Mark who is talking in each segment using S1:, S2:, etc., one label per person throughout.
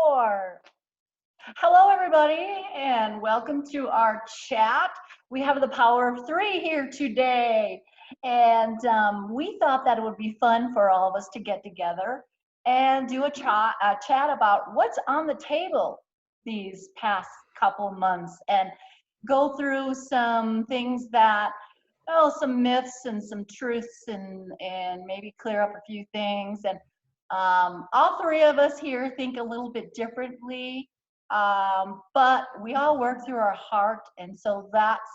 S1: 4. Hello, everybody, and welcome to our chat. We have the power of 3 here today, and we thought that it would be fun for all of us to get together and do a chat about what's on the table these past couple months and go through some things that, well, some myths and some truths and maybe clear up a few things. And all 3 of us here think a little bit differently, but we all work through our heart. And so that's,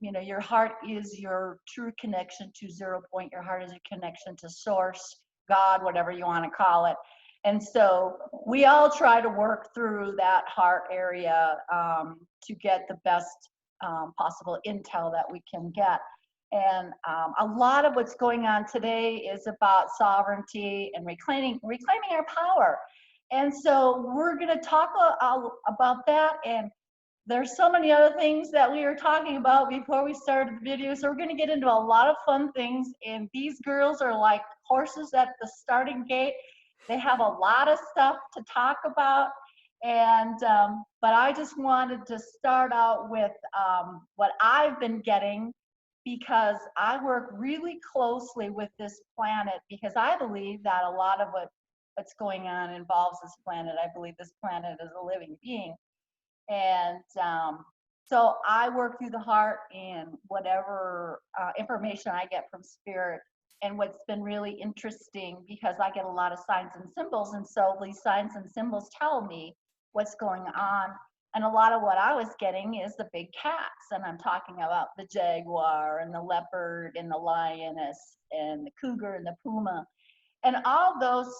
S1: your heart is your true connection to 0 point. Your heart is your connection to source, God, whatever you want to call it. And so we all try to work through that heart area to get the best possible intel that we can get. And a lot of what's going on today is about sovereignty and reclaiming our power. And so we're going to talk about that. And there's so many other things that we were talking about before we started the video. So we're going to get into a lot of fun things. And these girls are like horses at the starting gate. They have a lot of stuff to talk about. And but I just wanted to start out with what I've been getting, because I work really closely with this planet, because I believe that a lot of what's going on involves this planet. I believe this planet is a living being. And so I work through the heart and whatever information I get from spirit. And what's been really interesting, because I get a lot of signs and symbols, and so these signs and symbols tell me what's going on. And a lot of what I was getting is the big cats, and I'm talking about the jaguar and the leopard and the lioness and the cougar and the puma. And all those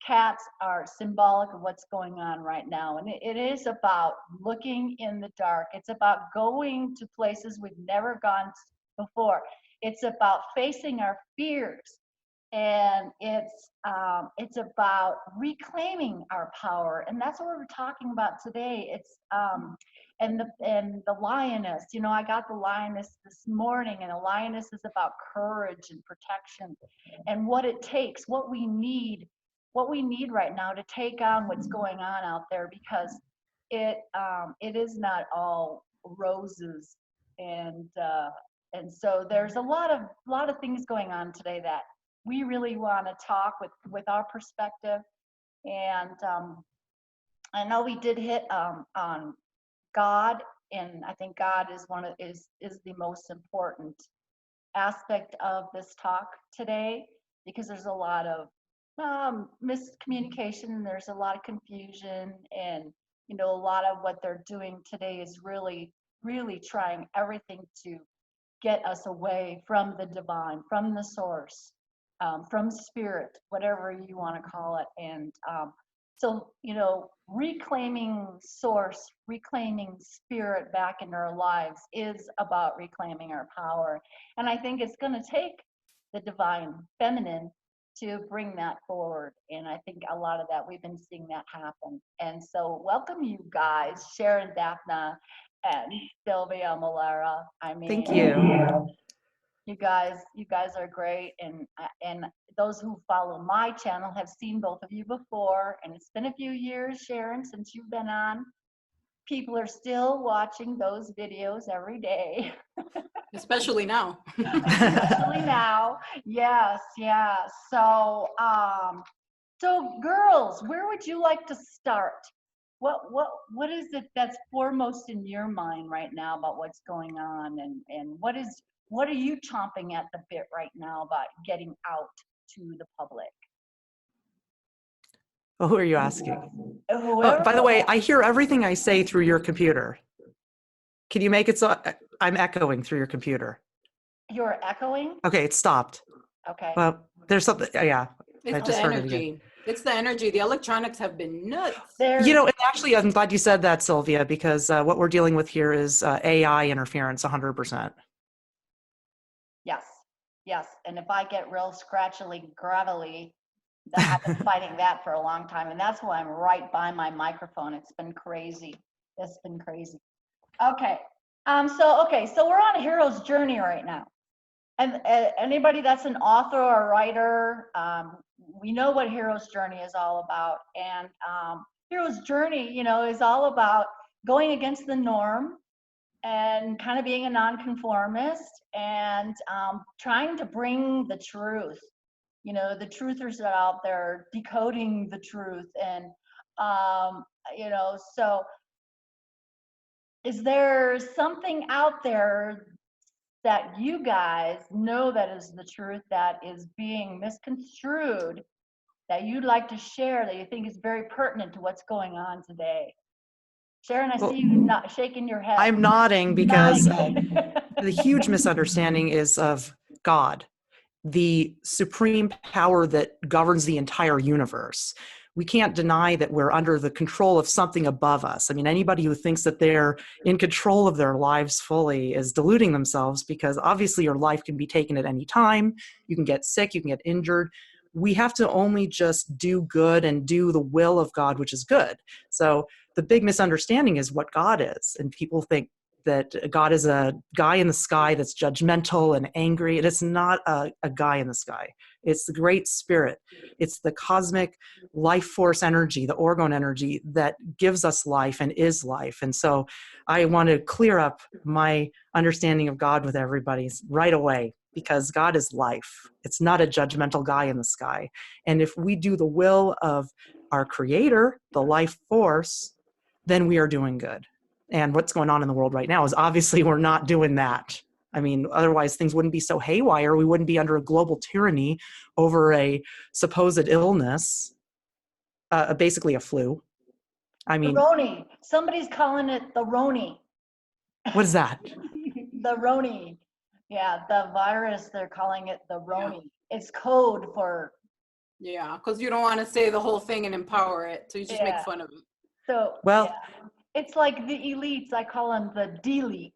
S1: cats are symbolic of what's going on right now. And it is about looking in the dark. It's about going to places we've never gone before. It's about facing our fears, and it's about reclaiming our power, and that's what we're talking about today. It's and the lioness. I got the lioness this morning, and the lioness is about courage and protection, and what it takes, what we need right now to take on what's going on out there, because it is not all roses. And so there's a lot of things going on today that we really want to talk with our perspective. And I know we did hit on God, and I think God is the most important aspect of this talk today, because there's a lot of miscommunication, there's a lot of confusion, and a lot of what they're doing today is really, really trying everything to get us away from the divine, from the source, from spirit, whatever you want to call it. And so, reclaiming source, reclaiming spirit back in our lives is about reclaiming our power. And I think it's going to take the divine feminine to bring that forward. And I think a lot of that, we've been seeing that happen. And so welcome, you guys, Sharon Daphna and Sylvia Molera. I mean,
S2: thank you.
S1: You guys are great, and those who follow my channel have seen both of you before, and it's been a few years, Sharon, since you've been on. People are still watching those videos every day.
S3: Especially now.
S1: Especially now, yes. So, so girls, where would you like to start? What is it that's foremost in your mind right now about what's going on, and what are you chomping at the bit right now about getting out to the public?
S2: Well, who are you asking?
S1: Whoever.
S2: Oh, by the way, I hear everything I say through your computer. Can you make it so I'm echoing through your computer?
S1: You're echoing?
S2: Okay, it stopped.
S1: Okay.
S2: Well, there's something, yeah.
S3: It's
S2: I just
S3: the
S2: heard
S3: energy.
S2: it again.
S3: It's the energy. The electronics have been nuts.
S2: And actually, I'm glad you said that, Sylvia, because what we're dealing with here is AI interference 100%.
S1: Yes. And if I get real scratchily, gravelly, I've been fighting that for a long time, and that's why I'm right by my microphone. It's been crazy. It's been crazy. Okay. So we're on a hero's journey right now. And anybody that's an author or writer, we know what hero's journey is all about. And hero's journey, you know, is all about going against the norm and kind of being a nonconformist and trying to bring the truth. You know, the truthers are out there decoding the truth. And, you know, so is there something out there that you guys know that is the truth that is being misconstrued that you'd like to share that you think is very pertinent to what's going on today? Sharon, I
S2: Well,
S1: see you not shaking your head.
S2: I'm nodding because
S1: Nodding.
S2: the huge misunderstanding is of God, the supreme power that governs the entire universe. We can't deny that we're under the control of something above us. I mean, anybody who thinks that they're in control of their lives fully is deluding themselves, because obviously your life can be taken at any time. You can get sick, you can get injured. We have to only just do good and do the will of God, which is good. So the big misunderstanding is what God is. And people think that God is a guy in the sky that's judgmental and angry. It is not a guy in the sky. It's the great spirit. It's the cosmic life force energy, the orgone energy that gives us life and is life. And so I want to clear up my understanding of God with everybody right away, because God is life. It's not a judgmental guy in the sky. And if we do the will of our creator, the life force, then we are doing good. And what's going on in the world right now is obviously we're not doing that. I mean, otherwise things wouldn't be so haywire. We wouldn't be under a global tyranny over a supposed illness, basically a flu. I
S1: The
S2: mean,
S1: Roni. Somebody's calling it the Roni.
S2: what is that?
S1: The Roni. Yeah, the virus, they're calling it the Roni. It's code for.
S3: Yeah, because you don't want to say the whole thing and empower it, so you just make
S1: Yeah.
S3: fun of it.
S1: So,
S2: Well,
S1: yeah. It's like the elites. I call them the deletes.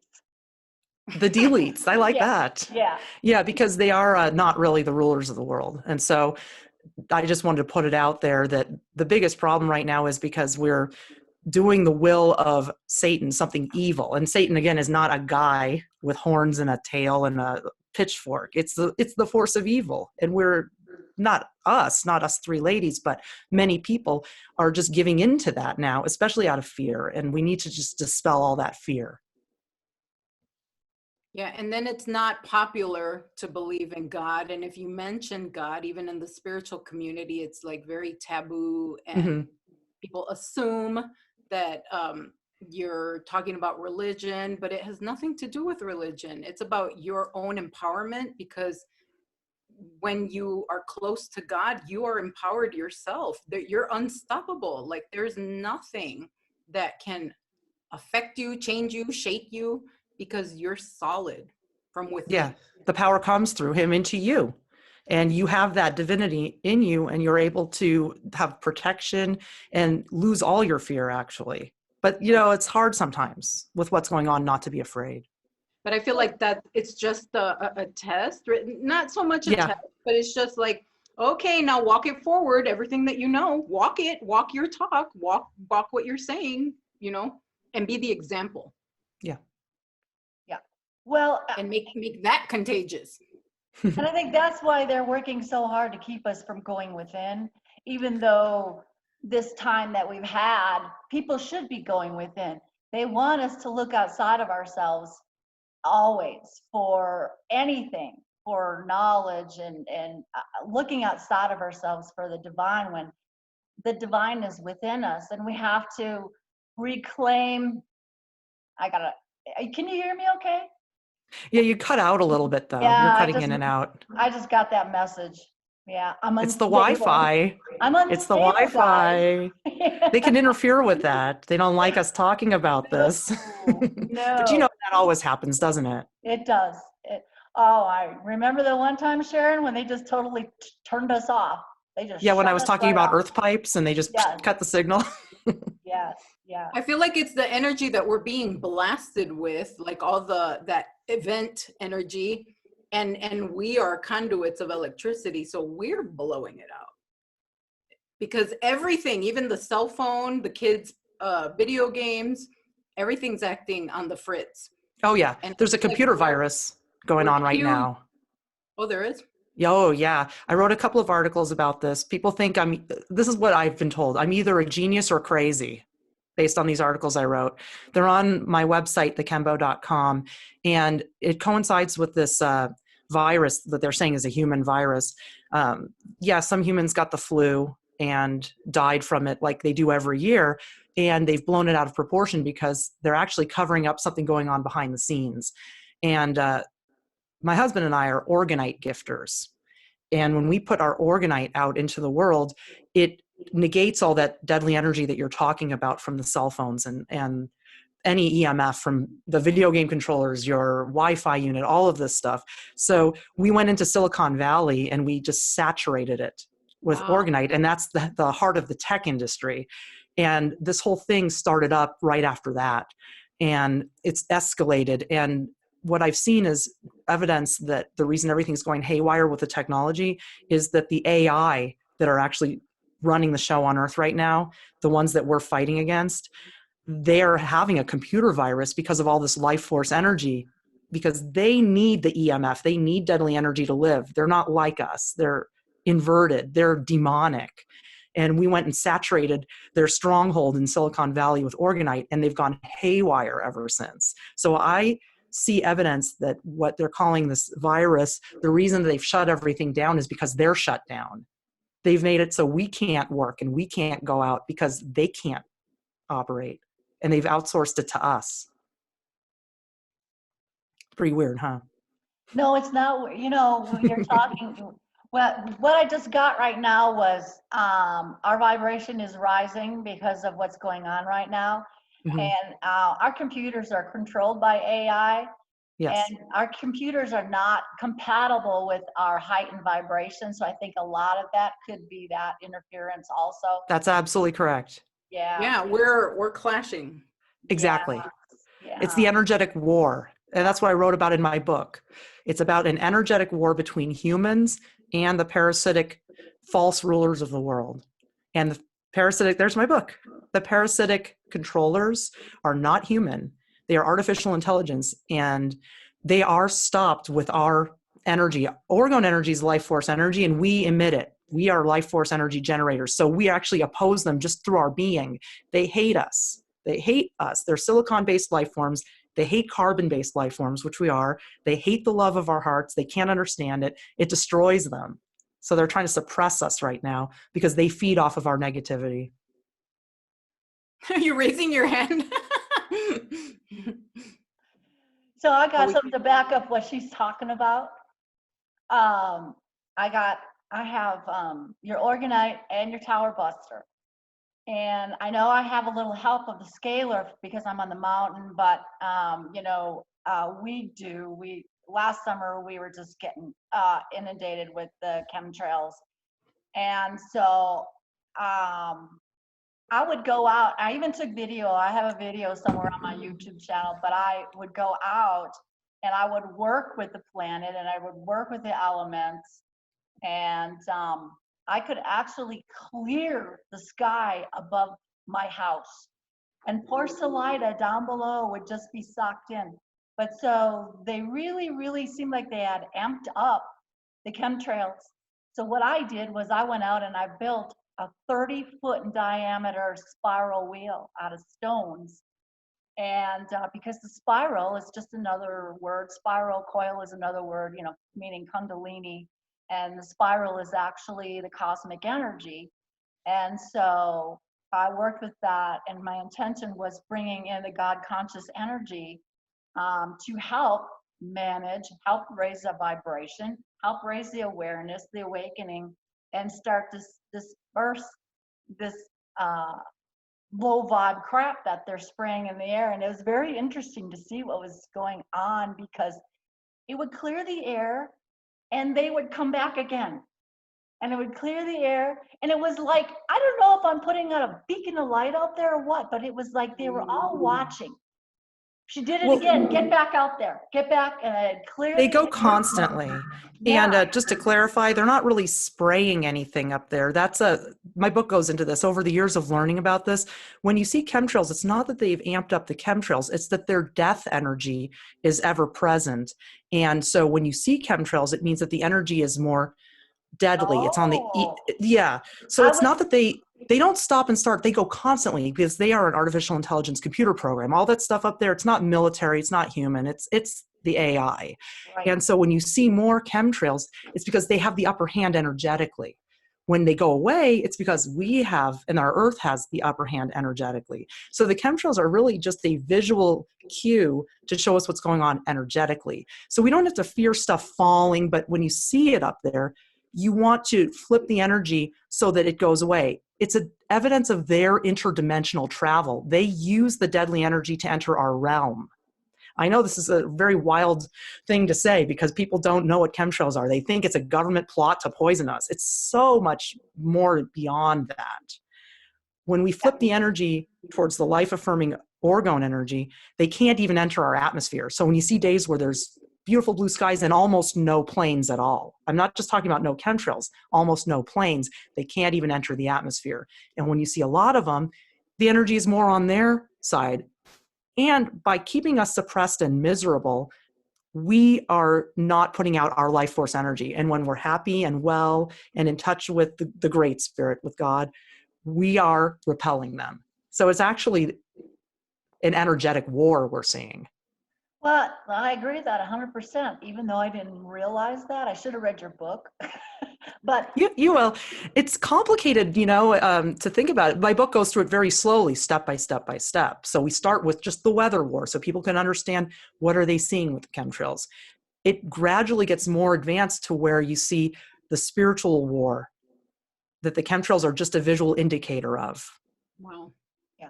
S2: the deletes. I like
S1: Yeah.
S2: that.
S1: Yeah.
S2: Yeah, because they are not really the rulers of the world. And so I just wanted to put it out there that the biggest problem right now is because we're doing the will of Satan, something evil. And Satan, again, is not a guy with horns and a tail and a pitchfork. It's the force of evil. And we're not us three ladies, but many people are just giving into that now, especially out of fear. And we need to just dispel all that fear.
S3: Yeah, and then it's not popular to believe in God. And if you mention God, even in the spiritual community, it's like very taboo, and people assume that you're talking about religion, but it has nothing to do with religion. It's about your own empowerment, because when you are close to God, you are empowered yourself. That you're unstoppable. Like there's nothing that can affect you, change you, shake you, because you're solid from within.
S2: Yeah, the power comes through him into you. And you have that divinity in you, and you're able to have protection and lose all your fear, actually. But, you know, it's hard sometimes with what's going on not to be afraid.
S3: But I feel like that it's just a test, not so much a
S2: Yeah.
S3: test, but it's just like, okay, now walk it forward. Everything that you know, walk your talk, walk what you're saying, you know, and be the example.
S2: Yeah.
S1: Yeah. Well,
S3: and make that contagious.
S1: and I think that's why they're working so hard to keep us from going within, even though this time that we've had, people should be going within. They want us to look outside of ourselves always for anything, for knowledge and looking outside of ourselves for the divine, when the divine is within us. And we have to reclaim. Can you hear me okay?
S2: Yeah, you cut out a little bit, though.
S1: Yeah,
S2: You're cutting in and out.
S1: I just got that message. Yeah, I'm
S2: It's the
S1: unstable.
S2: Wi-Fi.
S1: I'm unstable,
S2: It's the Wi-Fi.
S1: guys.
S2: They can interfere with that. They don't like us talking about this.
S1: No.
S2: But you know that always happens, doesn't it?
S1: It does. Oh, I remember the one time, Sharon, when they just totally turned us off. They just
S2: Yeah, when I
S1: shut
S2: was
S1: us
S2: talking
S1: right
S2: about
S1: off.
S2: earth pipes and they just
S1: Yes.
S2: cut the signal.
S1: Yes, yeah.
S3: I feel like it's the energy that we're being blasted with, like all that event energy, and we are conduits of electricity, so we're blowing it out. Because everything, even the cell phone, the kids' video games, everything's acting on the fritz.
S2: Oh yeah,
S3: And
S2: there's a computer
S3: like
S2: virus going on right now.
S3: Oh, there is?
S2: Oh, yeah. I wrote a couple of articles about this. People think this is what I've been told. I'm either a genius or crazy based on these articles I wrote. They're on my website, thekembo.com, and it coincides with this virus that they're saying is a human virus. Yeah, some humans got the flu and died from it like they do every year, and they've blown it out of proportion because they're actually covering up something going on behind the scenes. And my husband and I are Orgonite gifters. And when we put our Orgonite out into the world, it negates all that deadly energy that you're talking about from the cell phones and any EMF from the video game controllers, your Wi-Fi unit, all of this stuff. So we went into Silicon Valley and we just saturated it with Orgonite. And that's the heart of the tech industry. And this whole thing started up right after that. And it's escalated. And what I've seen is evidence that the reason everything's going haywire with the technology is that the AI that are actually running the show on Earth right now, the ones that we're fighting against, they're having a computer virus because of all this life force energy, because they need the EMF. They need deadly energy to live. They're not like us. They're inverted. They're demonic. And we went and saturated their stronghold in Silicon Valley with Orgonite, and they've gone haywire ever since. So I see evidence that what they're calling this virus, the reason they've shut everything down is because they're shut down. They've made it so we can't work and we can't go out because they can't operate, and they've outsourced it to us. Pretty weird, huh?
S1: No, it's not. You know, when you're talking, what I just got right now was our vibration is rising because of what's going on right now.
S2: Mm-hmm.
S1: And our computers are controlled by AI.
S2: Yes.
S1: And our computers are not compatible with our heightened vibration. So I think a lot of that could be that interference also.
S2: That's absolutely correct.
S1: Yeah.
S3: Yeah, we're clashing.
S2: Exactly.
S1: Yeah.
S2: It's the energetic war. And that's what I wrote about in my book. It's about an energetic war between humans and the parasitic false rulers of the world. And the parasitic, there's my book. The parasitic controllers are not human. They are artificial intelligence, and they are stopped with our energy. Orgone energy is life force energy, and we emit it. We are life force energy generators. So we actually oppose them just through our being. They hate us. They hate us. They're silicon-based life forms. They hate carbon-based life forms, which we are. They hate the love of our hearts. They can't understand it. It destroys them. So they're trying to suppress us right now because they feed off of our negativity.
S3: Are you raising your hand?
S1: So I got something to back up what she's talking about. I have your Orgonite and your Tower Buster. And I know I have a little help of the Scalar because I'm on the mountain, but last summer we were just getting inundated with the chemtrails. And so I would go out. I even took video. I have a video somewhere on my YouTube channel, but I would go out and I would work with the planet and I would work with the elements. And I could actually clear the sky above my house. And porcelita down below would just be sucked in. But so they really, really seemed like they had amped up the chemtrails. So what I did was I went out and I built a 30-foot in diameter spiral wheel out of stones. And because the spiral is just another word, spiral coil is another word, meaning kundalini. And the spiral is actually the cosmic energy. And so I worked with that, and my intention was bringing in the God conscious energy to help manage, help raise the vibration, help raise the awareness, the awakening, and start to disperse this low vibe crap that they're spraying in the air. And it was very interesting to see what was going on because it would clear the air and they would come back again. And it would clear the air. And it was like, I don't know if I'm putting out a beacon of light out there or what, but it was like they were all watching. She did it
S2: Well,
S1: again. Get back out there. Get back and clear.
S2: they go constantly.
S1: Yeah.
S2: And just to clarify, they're not really spraying anything up there. My book goes into this over the years of learning about this. When you see chemtrails, it's not that they've amped up the chemtrails, it's that their death energy is ever present. And so when you see chemtrails, it means that the energy is more deadly. It's on the,
S1: Oh.
S2: yeah. So
S1: I
S2: it's
S1: was-
S2: not that they don't stop and start. They go constantly because they are an artificial intelligence computer program. All that stuff up there, it's not military, it's not human, it's the AI.
S1: Right.
S2: And so when you see more chemtrails, it's because they have the upper hand energetically. When they go away, it's because we have, and our Earth has the upper hand energetically. So the chemtrails are really just a visual cue to show us what's going on energetically. So we don't have to fear stuff falling, but when you see it up there, you want to flip the energy so that it goes away. It's a evidence of their interdimensional travel. They use the deadly energy to enter our realm. I know this is a very wild thing to say because people don't know what chemtrails are. They think it's a government plot to poison us. It's so much more beyond that. When we flip the energy towards the life-affirming orgone energy, they can't even enter our atmosphere. So when you see days where there's beautiful blue skies and almost no planes at all, I'm not just talking about no chemtrails, almost no planes, they can't even enter the atmosphere. And when you see a lot of them, the energy is more on their side. And by keeping us suppressed and miserable, we are not putting out our life force energy. And when we're happy and well and in touch with the Great Spirit, with God, we are repelling them. So it's actually an energetic war we're seeing.
S1: Well, I agree with that 100%. Even though I didn't realize that, I should have read your book. But
S2: You will. It's complicated, to think about it. My book goes through it very slowly, step by step by step. So we start with just the weather war so people can understand what are they seeing with the chemtrails. It gradually gets more advanced to where you see the spiritual war that the chemtrails are just a visual indicator of.
S3: Wow.
S1: yeah.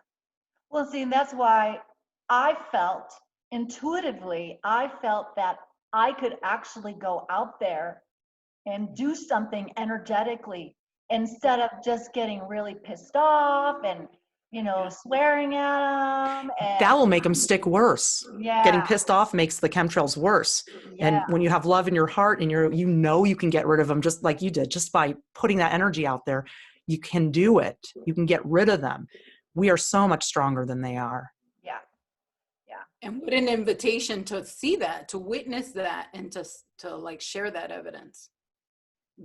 S1: Well, see, and that's why I felt intuitively, I felt that I could actually go out there and do something energetically instead of just getting really pissed off and swearing at them.
S2: That
S1: And
S2: will make them stick worse.
S1: yeah,
S2: Getting pissed off makes the chemtrails worse.
S1: yeah,
S2: And when you have love in your heart and you can get rid of them just like you did, just by putting that energy out there, you can do it. You can get rid of them. We are so much stronger than they are.
S1: yeah.
S3: And what an invitation to see that, to witness that, and to like share that evidence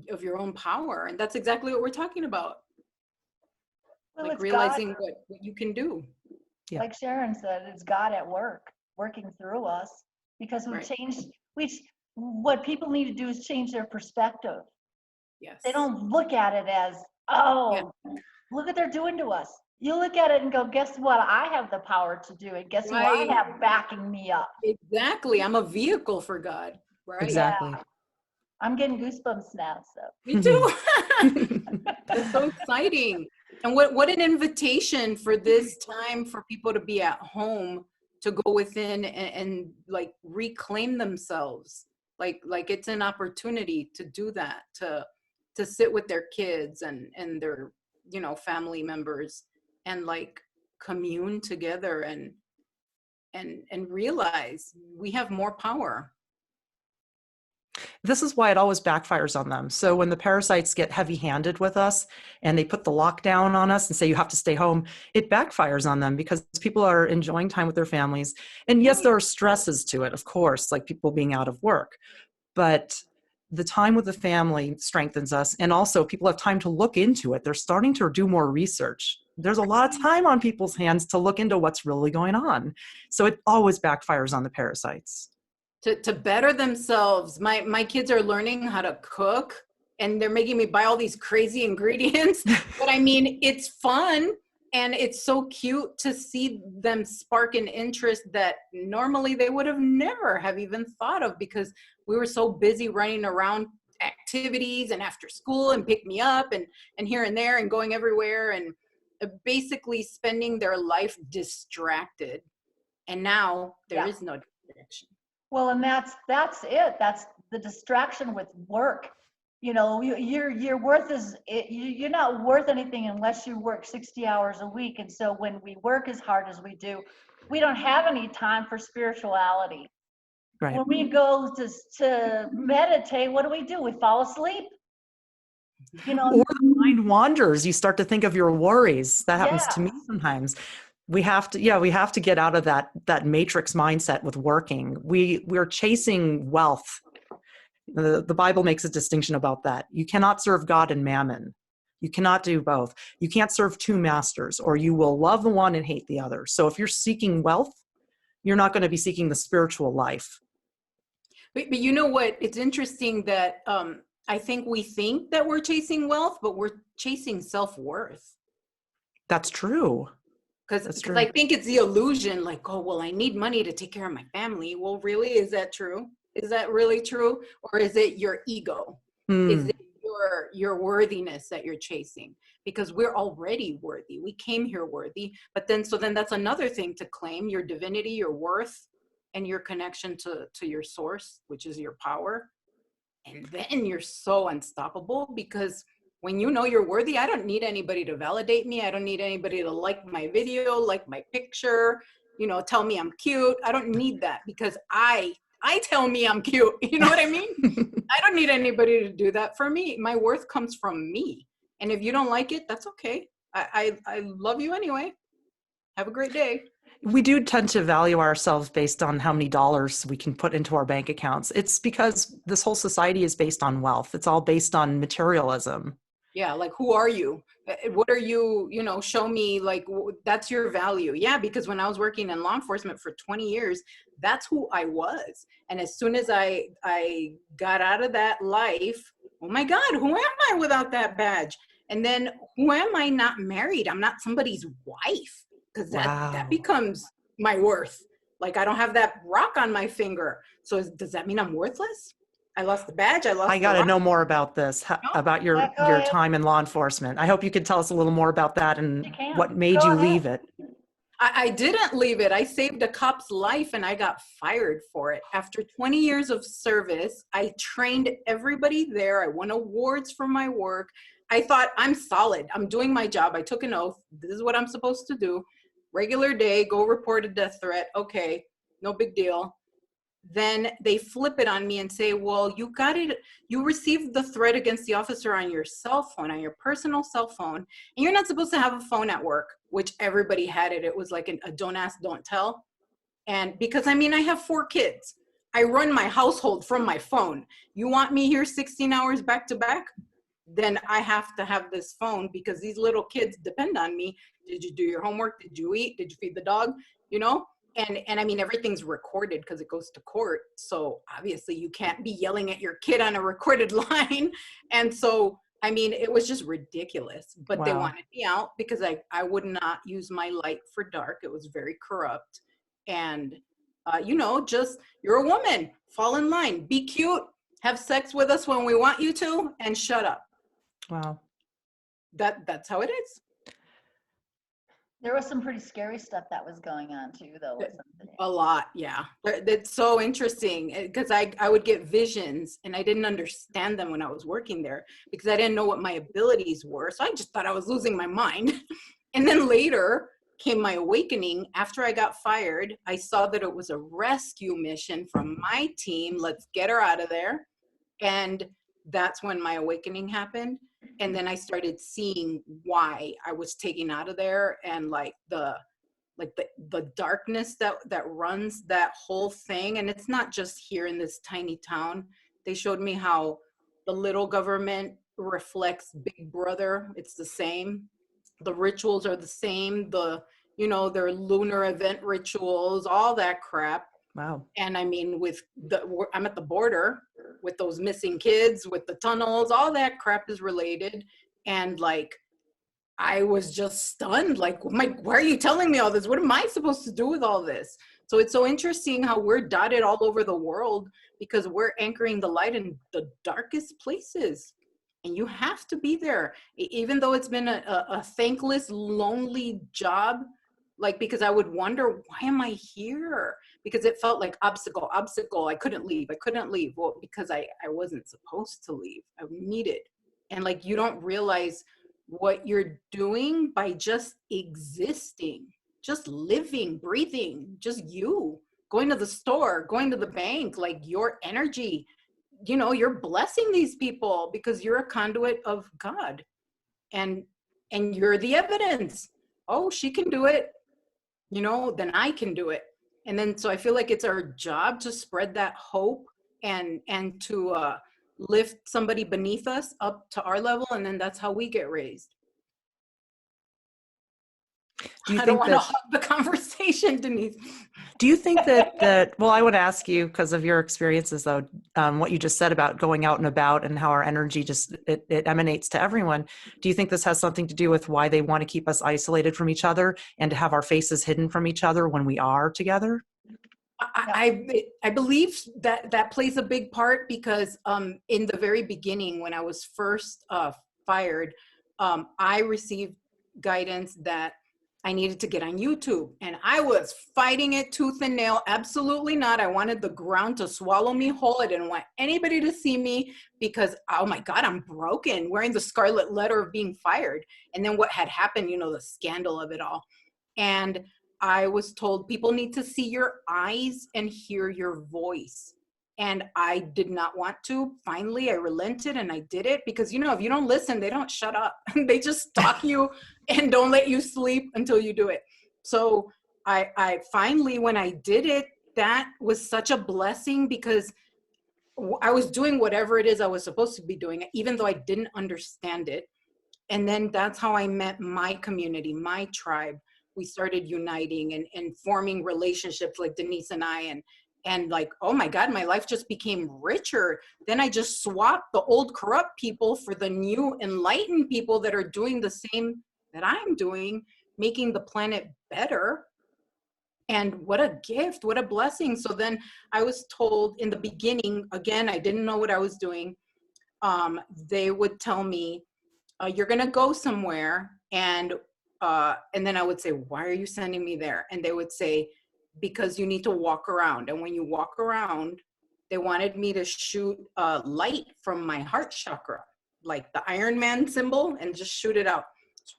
S3: of your own power. And that's exactly what we're talking about.
S1: Well,
S3: Like
S1: it's
S3: realizing
S1: God,
S3: what you can do.
S2: Yeah.
S1: like Sharon said, it's God at work, working through us, because
S3: Right.
S1: what people need to do is change their perspective.
S3: Yes.
S1: They don't look at it as, look what they're doing to us. You look at it and go, guess what? I have the power to do it. Guess who I
S3: Right.
S1: have backing me up?
S3: Exactly. I'm a vehicle for God. Right.
S2: Exactly.
S1: Yeah. I'm getting goosebumps now. So
S3: Me too. That's so exciting. And what an invitation for this time for people to be at home, to go within and like reclaim themselves. Like it's an opportunity to do that, to sit with their kids and their, family members and like commune together and realize we have more power.
S2: This is why it always backfires on them. So when the parasites get heavy-handed with us and they put the lockdown on us and say you have to stay home, it backfires on them because people are enjoying time with their families. And yes, there are stresses to it, of course, like people being out of work. But the time with the family strengthens us. And also people have time to look into it. They're starting to do more research. There's a lot of time on people's hands to look into what's really going on. So it always backfires on the parasites.
S3: To better themselves. My kids are learning how to cook and they're making me buy all these crazy ingredients. But I mean, it's fun and it's so cute to see them spark an interest that normally they would have never have even thought of because we were so busy running around activities and after school and pick me up and here and there and going everywhere and basically spending their life distracted. And now there is no distraction.
S1: well, and that's it. That's the distraction with work. You know, your worth is you're not worth anything unless you work 60 hours a week. And so when we work as hard as we do, we don't have any time for spirituality.
S2: Right.
S1: When we go to meditate, what do? We fall asleep. You know,
S2: Or the mind wanders. You start to think of your worries. That happens to me
S1: yes.
S2: sometimes. We have to get out of that matrix mindset with working. We're chasing wealth. The Bible makes a distinction about that. You cannot serve God and mammon. You cannot do both. You can't serve two masters, or you will love the one and hate the other. So if you're seeking wealth, you're not going to be seeking the spiritual life.
S3: But you know what? It's interesting that I think we think that we're chasing wealth, but we're chasing self-worth.
S2: That's true.
S3: Because I think it's the illusion, like, oh, well, I need money to take care of my family. Well, really, is that true? Is that really true? Or is it your ego? Is it your worthiness that you're chasing? Because we're already worthy. We came here worthy. But then that's another thing to claim: your divinity, your worth, and your connection to your source, which is your power. And then you're so unstoppable, because when you know you're worthy, I don't need anybody to validate me. I don't need anybody to like my video, like my picture, tell me I'm cute. I don't need that, because I tell me I'm cute. You know what I mean? I don't need anybody to do that for me. My worth comes from me. And if you don't like it, that's okay. I love you anyway. Have a great day.
S2: We do tend to value ourselves based on how many dollars we can put into our bank accounts. It's because this whole society is based on wealth. It's all based on materialism.
S3: Yeah, like, who are you? What are you, show me, like, that's your value. Yeah, because when I was working in law enforcement for 20 years, that's who I was. And as soon as I got out of that life, oh my God, who am I without that badge? And then who am I not married? I'm not somebody's wife, because that becomes my worth. Like, I don't have that rock on my finger. So does that mean I'm worthless? I lost the badge. I
S2: got to know more about this, about your time in law enforcement. I hope you could tell us a little more about that and what made you leave it.
S3: I didn't leave it. I saved a cop's life and I got fired for it. After 20 years of service, I trained everybody there. I won awards for my work. I thought, I'm solid. I'm doing my job. I took an oath. This is what I'm supposed to do. Regular day, go report a death threat. Okay, no big deal. Then they flip it on me and say, well, you received the threat against the officer on your cell phone, on your personal cell phone, and you're not supposed to have a phone at work, which everybody had it. It was like a don't ask, don't tell. And because, I have 4 kids. I run my household from my phone. You want me here 16 hours back to back? Then I have to have this phone, because these little kids depend on me. Did you do your homework? Did you eat? Did you feed the dog? And everything's recorded because it goes to court. So obviously you can't be yelling at your kid on a recorded line. And so, it was just ridiculous, but They wanted me out because I would not use my light for dark. It was very corrupt. And, just, you're a woman, fall in line, be cute, have sex with us when we want you to, and shut up.
S2: Wow.
S1: That's how it is. There was some pretty scary stuff that was going on too, though.
S3: A lot, yeah. That's so interesting, because I would get visions and I didn't understand them when I was working there, because I didn't know what my abilities were. So I just thought I was losing my mind. And then later came my awakening. After I got fired, I saw that it was a rescue mission from my team. Let's get her out of there. And that's when my awakening happened. And then I started seeing why I was taken out of there, and the darkness that runs that whole thing. And it's not just here in this tiny town. They showed me how the little government reflects Big Brother. It's the same. The rituals are the same. Their lunar event rituals, all that crap.
S2: Wow.
S3: And I'm at the border with those missing kids, with the tunnels, all that crap is related. And I was just stunned. Like, why are you telling me all this? What am I supposed to do with all this? So it's so interesting how we're dotted all over the world, because we're anchoring the light in the darkest places. And you have to be there, even though it's been a thankless, lonely job. Because I would wonder, why am I here? because it felt like obstacle. I couldn't leave. Well, because I wasn't supposed to leave. I needed. And like, you don't realize what you're doing by just existing, just living, breathing, just you going to the store, going to the bank, like your energy, you know, you're blessing these people because you're a conduit of God, and you're the evidence. Oh, she can do it, you know, then I can do it. And then, so I feel like it's our job to spread that hope and to lift somebody beneath us up to our level. And then that's how we get raised.
S2: Do you
S3: I don't
S2: think
S3: want to
S2: that,
S3: hug the conversation, Denise.
S2: do you think that, well, I would ask you, because of your experiences though, what you just said about going out and about and how our energy just, it emanates to everyone. Do you think this has something to do with why they want to keep us isolated from each other and to have our faces hidden from each other when we are together?
S3: I believe that plays a big part, because in the very beginning, when I was first fired, I received guidance that I needed to get on YouTube, and I was fighting it tooth and nail. Absolutely not. I wanted the ground to swallow me whole. I didn't want anybody to see me because, oh my God, I'm broken, wearing the scarlet letter of being fired. And then what had happened, you know, the scandal of it all. And I was told people need to see your eyes and hear your voice. And I did not want to. Finally, I relented and I did it, because, you know, if you don't listen, they don't shut up. They just stalk you and don't let you sleep until you do it. So I finally, when I did it, that was such a blessing, because I was doing whatever it is I was supposed to be doing, even though I didn't understand it. And then that's how I met my community, my tribe. We started uniting and forming relationships like Denice and I, and like, oh my God, my life just became richer. Then I just swapped the old corrupt people for the new enlightened people that are doing the same that I'm doing, making the planet better. And what a gift, what a blessing. So then I was told in the beginning, again, I didn't know what I was doing. They would tell me, you're gonna go somewhere, and then I would say, why are you sending me there? And they would say, because you need to walk around. And when you walk around, they wanted me to shoot light from my heart chakra, like the Iron Man symbol, and just shoot it out.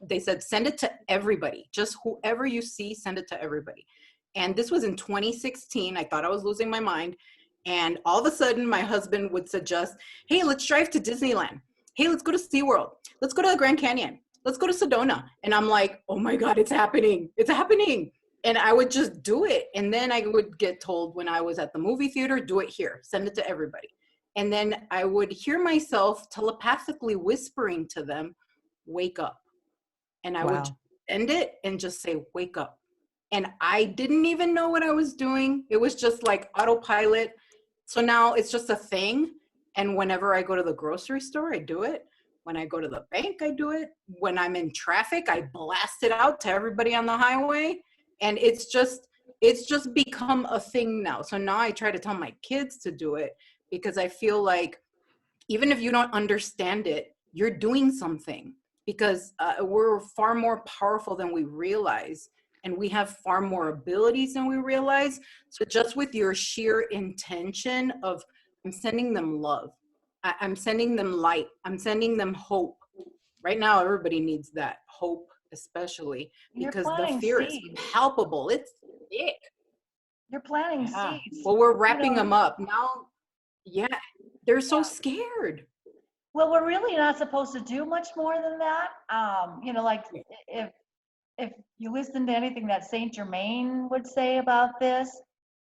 S3: They said, send it to everybody. Just whoever you see, send it to everybody. And this was in 2016. I thought I was losing my mind. And all of a sudden, my husband would suggest, hey, let's drive to Disneyland. Hey, let's go to SeaWorld. Let's go to the Grand Canyon. Let's go to Sedona. And I'm like, oh my God, it's happening. It's happening. And I would just do it. And then I would get told when I was at the movie theater, do it here, send it to everybody. And then I would hear myself telepathically whispering to them, wake up. And I would end it and just say, wake up. And I didn't even know what I was doing. It was just like autopilot. So now it's just a thing. And whenever I go to the grocery store, I do it. When I go to the bank, I do it. When I'm in traffic, I blast it out to everybody on the highway. And it's just become a thing now. So now I try to tell my kids to do it, because I feel like even if you don't understand it, you're doing something, because we're far more powerful than we realize. And we have far more abilities than we realize. So just with your sheer intention of, I'm sending them love, I'm sending them light, I'm sending them hope. Right now, everybody needs that hope, especially because the fear is palpable. It's thick.
S1: You're planting seeds.
S3: Well, we're wrapping them up now. Yeah, they're so scared.
S1: Well, we're really not supposed to do much more than that. You know, like if you listen to anything that Saint Germain would say about this,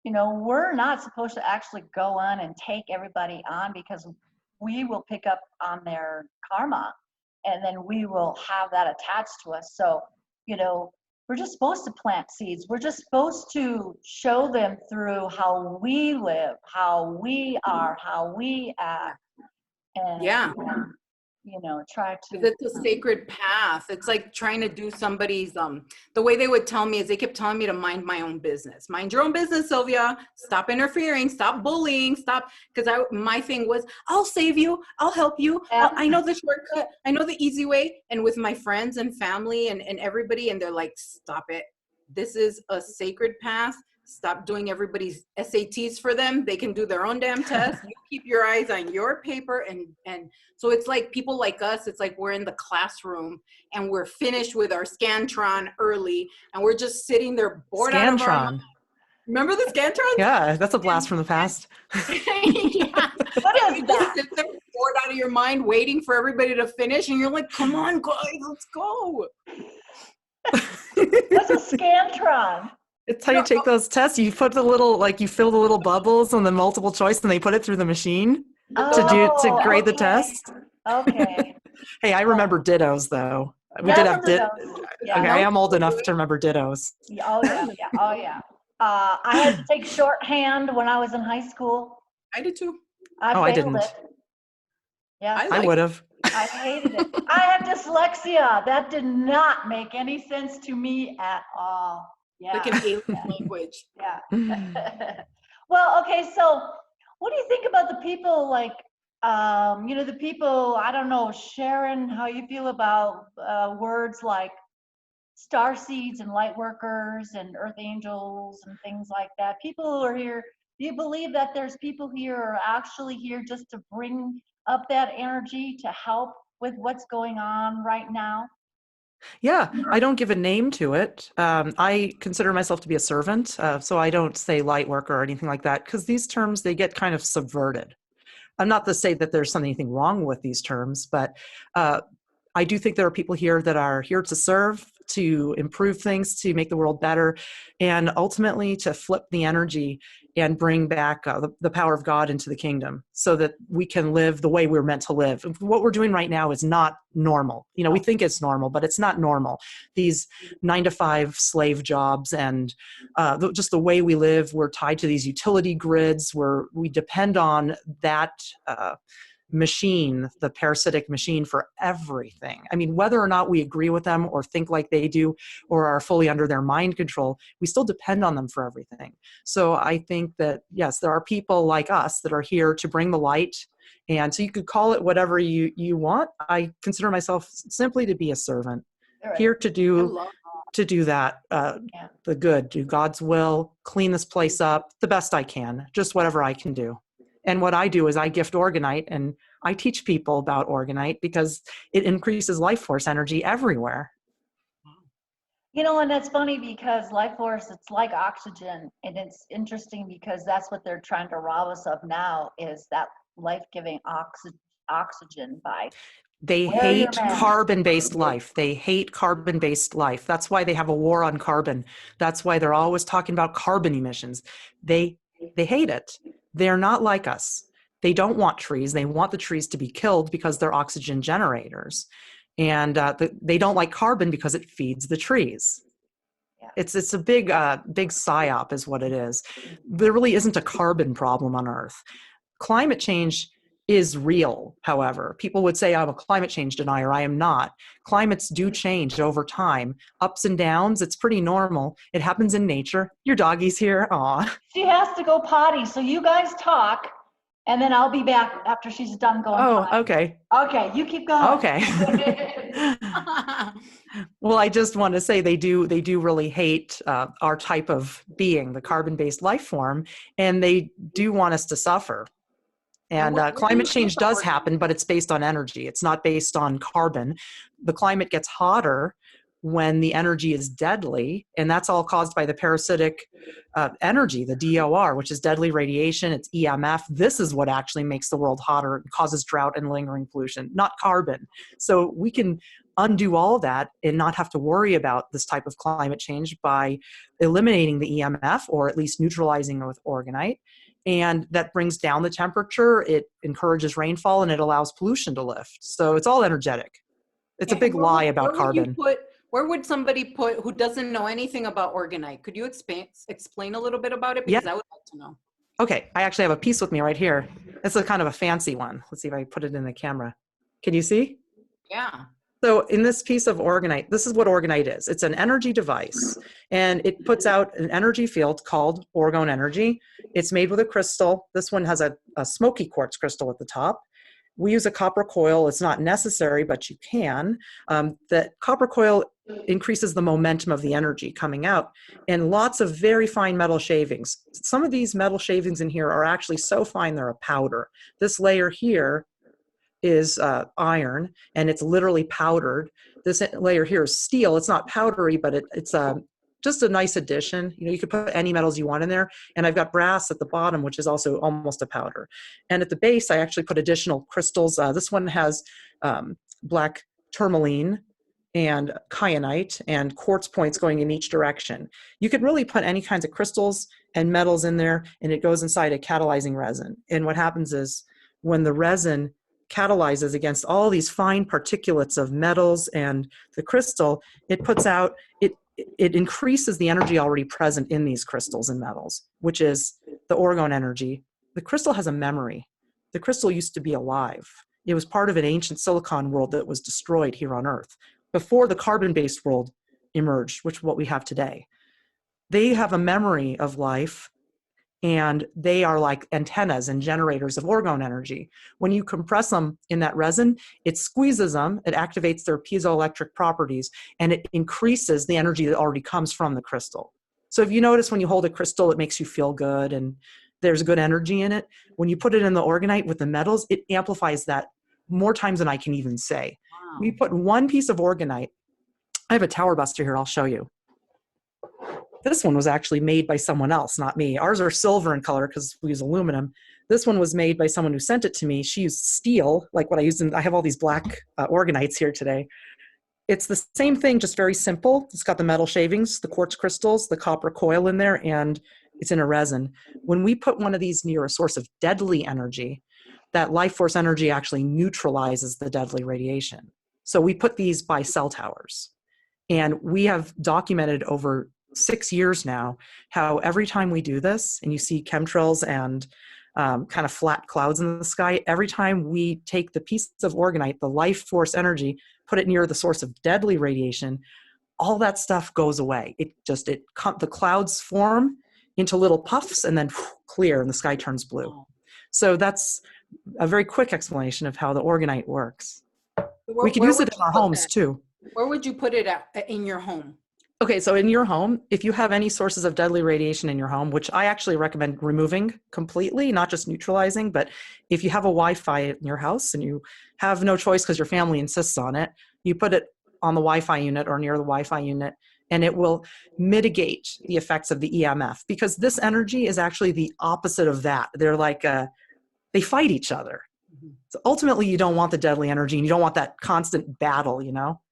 S1: you know, we're not supposed to actually go on and take everybody on, because we will pick up on their karma, and then we will have that attached to us. So, you know, we're just supposed to plant seeds. We're just supposed to show them through how we live, how we are, how we act. And, you know, try to.
S3: It's a sacred path. It's like trying to do somebody's, the way they would tell me is they kept telling me to mind my own business. Mind your own business, Sylvia. Stop interfering. Stop bullying. Stop. Because my thing was, I'll save you. I'll help you. I know the shortcut. I know the easy way. And with my friends and family and everybody, and they're like, stop it. This is a sacred path. Stop doing everybody's SATs for them. They can do their own damn test. You keep your eyes on your paper. And so it's like people like us, it's like we're in the classroom and we're finished with our Scantron early and we're just sitting there bored out of our mind. Remember the Scantron?
S2: Yeah, that's a blast from the past.
S3: Yeah. What is that? Sit there bored out of your mind waiting for everybody to finish and you're like, come on guys, let's go.
S1: What's a Scantron?
S2: It's how you take those tests. You put the little, like you fill the little bubbles on the multiple choice and they put it through the machine to grade the test.
S1: Okay.
S2: Hey, I remember dittos though. We did have dittos. Yeah, okay, I am old enough to remember dittos.
S1: Oh yeah. I had to take shorthand when I was in high school.
S3: I did too.
S2: I didn't.
S1: It. Yeah,
S2: I would have.
S1: I hated it. I have dyslexia. That did not make any sense to me at all. Yeah.
S3: Like an alien language.
S1: Yeah. Well, okay, so what do you think about the people like, the people, I don't know, Sharon, how you feel about words like Starseeds and Lightworkers and Earth Angels and things like that? People who are here, do you believe that there's people here who are actually here just to bring up that energy to help with what's going on right now?
S2: Yeah, I don't give a name to it. I consider myself to be a servant, so I don't say light worker or anything like that, because these terms, they get kind of subverted. I'm not to say that there's anything wrong with these terms, but I do think there are people here that are here to serve, to improve things, to make the world better, and ultimately to flip the energy and bring back the power of God into the kingdom so that we can live the way we're meant to live. What we're doing right now is not normal. We think it's normal, but it's not normal. These 9-to-5 slave jobs and just the way we live, we're tied to these utility grids where we depend on that machine, the parasitic machine, for everything. I mean, whether or not we agree with them or think like they do or are fully under their mind control, we still depend on them for everything. So I think that, yes, there are people like us that are here to bring the light. And so you could call it whatever you want. I consider myself simply to be a servant, here to do that, the good, do God's will, clean this place up the best I can, just whatever I can do. And what I do is I gift Orgonite, and I teach people about Orgonite because it increases life force energy everywhere.
S1: And that's funny because life force, it's like oxygen. And it's interesting because that's what they're trying to rob us of now, is that life-giving oxygen by...
S2: They hate carbon-based life. They hate carbon-based life. That's why they have a war on carbon. That's why they're always talking about carbon emissions. They hate it. They're not like us. They don't want trees. They want the trees to be killed because they're oxygen generators. And they don't like carbon because it feeds the trees. Yeah. It's a big psyop is what it is. There really isn't a carbon problem on Earth. Climate change is real, however. People would say I'm a climate change denier. I am not. Climates do change over time. Ups and downs, it's pretty normal. It happens in nature. Your doggy's here. Aw.
S1: She has to go potty, so you guys talk, and then I'll be back after she's done going potty.
S2: Okay.
S1: Okay, you keep going.
S2: Okay. Well, I just want to say they do really hate our type of being, the carbon-based life form, and they do want us to suffer. And climate change does happen, but it's based on energy. It's not based on carbon. The climate gets hotter when the energy is deadly, and that's all caused by the parasitic energy, the DOR, which is deadly radiation. It's EMF. This is what actually makes the world hotter and causes drought and lingering pollution, not carbon. So we can undo all that and not have to worry about this type of climate change by eliminating the EMF, or at least neutralizing it with Orgonite. And that brings down the temperature, it encourages rainfall, and it allows pollution to lift. So it's all energetic. It's a big lie about carbon.
S3: Where would somebody put who doesn't know anything about Orgonite? Could you explain a little bit about it? Because I would like to know.
S2: Okay, I actually have a piece with me right here. It's a kind of a fancy one. Let's see if I put it in the camera. Can you see?
S3: Yeah.
S2: So in this piece of Orgonite, this is what Orgonite is. It's an energy device, and it puts out an energy field called Orgone energy. It's made with a crystal. This one has a smoky quartz crystal at the top, We use a copper coil. It's not necessary, but you can. That copper coil increases the momentum of the energy coming out, and lots of very fine metal shavings. Some of these metal shavings in here are actually so fine they're a powder. This layer here is iron, and it's literally powdered. This layer here is steel. It's not powdery, but it's just a nice addition. You know, you could put any metals you want in there. And I've got brass at the bottom, which is also almost a powder. And at the base, I actually put additional crystals. This one has black tourmaline and kyanite and quartz points going in each direction. You could really put any kinds of crystals and metals in there, and it goes inside a catalyzing resin. And what happens is when the resin catalyzes against all these fine particulates of metals and the crystal, it puts out, it increases the energy already present in these crystals and metals, which is the orgone energy. The crystal has a memory. The crystal used to be alive. It was part of an ancient silicon world that was destroyed here on Earth before the carbon-based world emerged, which is what we have today. They have a memory of life, and they are like antennas and generators of orgone energy. When you compress them in that resin, it squeezes them, it activates their piezoelectric properties, and it increases the energy that already comes from the crystal. So if you notice when you hold a crystal, it makes you feel good and there's good energy in it. When you put it in the orgonite with the metals, it amplifies that more times than I can even say.
S3: Wow.
S2: We put one piece of orgonite. I have a tower buster here, I'll show you. This one was actually made by someone else, not me. Ours are silver in color because we use aluminum. This one was made by someone who sent it to me. She used steel, like what I used. I have all these black orgonites here today. It's the same thing, just very simple. It's got the metal shavings, the quartz crystals, the copper coil in there, and it's in a resin. When we put one of these near a source of deadly energy, that life force energy actually neutralizes the deadly radiation. So we put these by cell towers. And we have documented over 6 years now how every time we do this, and you see chemtrails and kind of flat clouds in the sky, every time we take the piece of orgonite, the life force energy, put it near the source of deadly radiation, all that stuff goes away. The clouds form into little puffs and then clear, and the sky turns blue. So that's a very quick explanation of how the orgonite works. We can use it in our homes too.
S3: Where would you put it in your home?
S2: Okay, so in your home, if you have any sources of deadly radiation in your home, which I actually recommend removing completely, not just neutralizing, but if you have a Wi-Fi in your house and you have no choice because your family insists on it, you put it on the Wi-Fi unit or near the Wi-Fi unit, and it will mitigate the effects of the EMF, because this energy is actually the opposite of that. They're like, they fight each other. So ultimately, you don't want the deadly energy, and you don't want that constant battle, you know?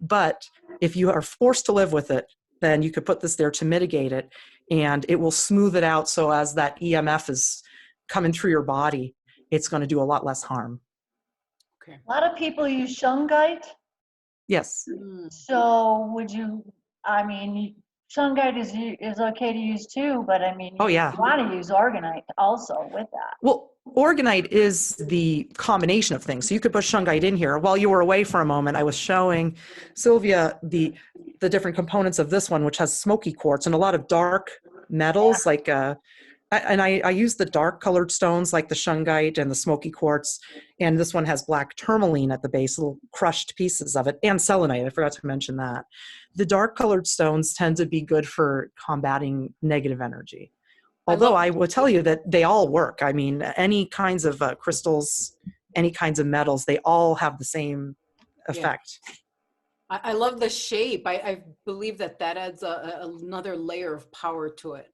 S2: But if you are forced to live with it, then you could put this there to mitigate it, and it will smooth it out so as that EMF is coming through your body, it's going to do a lot less harm.
S3: Okay.
S1: A lot of people use shungite.
S2: Yes.
S1: So would you, I mean, shungite is okay to use too, but I mean,
S2: Oh, yeah.
S1: you want to use orgonite also with that.
S2: Well, orgonite is the combination of things. So you could put shungite in here. While you were away for a moment, I was showing Sylvia the different components of this one, which has smoky quartz and a lot of dark metals, like I use the dark colored stones like the shungite and the smoky quartz, and this one has black tourmaline at the base, little crushed pieces of it, and selenite. I forgot to mention that. The dark colored stones tend to be good for combating negative energy. Although I will tell you that they all work. I mean, any kinds of crystals, any kinds of metals, they all have the same effect.
S3: Yeah. I love the shape. I believe that adds another layer of power to it.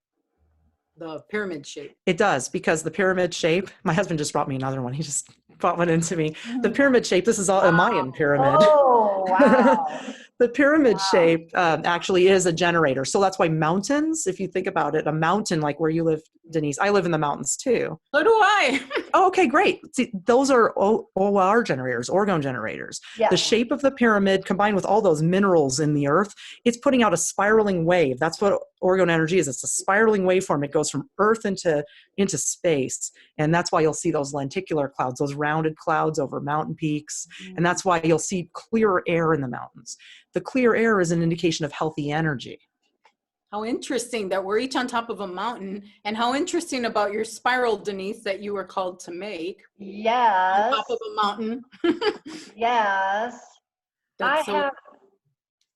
S3: The pyramid shape.
S2: It does, because the pyramid shape, my husband just brought me another one. He just brought one into me. The pyramid shape, this is all a Mayan pyramid.
S1: Oh, wow.
S2: The pyramid shape actually is a generator. So that's why mountains, if you think about it, a mountain like where you live, Denice, I live in the mountains too.
S3: So do I.
S2: Oh, okay, great. See, those are OR generators, orgone generators.
S1: Yeah.
S2: The shape of the pyramid combined with all those minerals in the earth, it's putting out a spiraling wave. That's what orgone energy is. It's a spiraling waveform. It goes from earth into space. And that's why you'll see those lenticular clouds, those rounded clouds over mountain peaks. And that's why you'll see clearer air in the mountains. The clear air is an indication of healthy energy.
S3: How interesting that we're each on top of a mountain, and how interesting about your spiral, Denice, that you were called to make.
S1: Yes.
S3: On top of a mountain.
S1: Yes.
S3: That's so.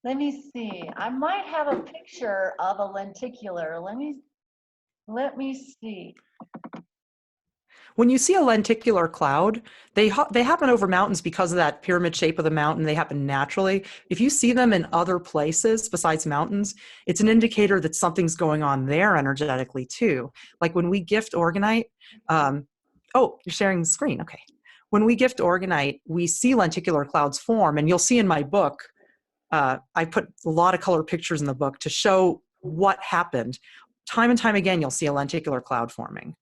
S1: Let me see. I might have a picture of a lenticular. Let me see.
S2: When you see a lenticular cloud, they happen over mountains because of that pyramid shape of the mountain. They happen naturally. If you see them in other places besides mountains, it's an indicator that something's going on there energetically too. Like when we gift Orgonite, oh, you're sharing the screen. Okay. When we gift Orgonite, we see lenticular clouds form, and you'll see in my book, I put a lot of color pictures in the book to show what happened. Time and time again, you'll see a lenticular cloud forming.